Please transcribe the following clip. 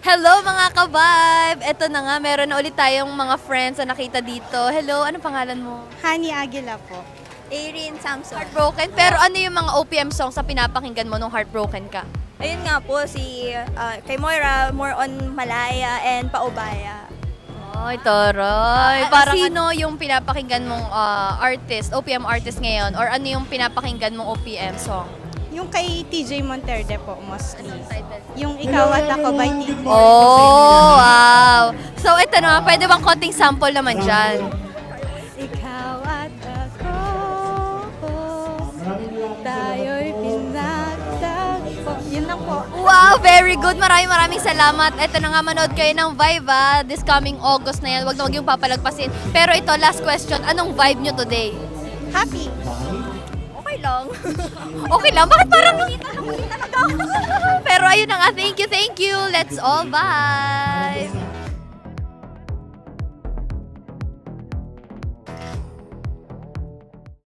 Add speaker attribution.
Speaker 1: Hello mga ka-vibe! Eto na nga, meron na ulit tayong mga friends na nakita dito. Hello, ano pangalan mo?
Speaker 2: Honey Aguila po.
Speaker 3: Erin Samson.
Speaker 1: Heartbroken? Pero ano yung mga OPM songs na pinapakinggan mo nung heartbroken ka?
Speaker 3: Ayun nga po, kay Moira, more on Malaya and Paubaya.
Speaker 1: Ay, toroy. Parang sino yung pinapakinggan mong artist, OPM artist ngayon? Or ano yung pinapakinggan mong OPM song?
Speaker 2: Yung kay TJ Monterde po, mostly. Yung Ikaw at Ako by TJ.
Speaker 1: Oh, wow! So, ito na, pwede bang konting sample naman dyan?
Speaker 2: Ikaw at ako, tayo'y pinagtagpo. Yun lang po.
Speaker 1: Wow, very good. Maraming salamat. Ito na nga, manood kayo ng Vibe this coming August na yan. Huwag na huwag yung papalagpasin. Pero ito, last question. Anong vibe nyo today?
Speaker 2: Happy.
Speaker 3: Okay lang.
Speaker 1: Okay lang? Bakit parang hindi talaga? Pero ayun na nga, thank you. Let's all vibe!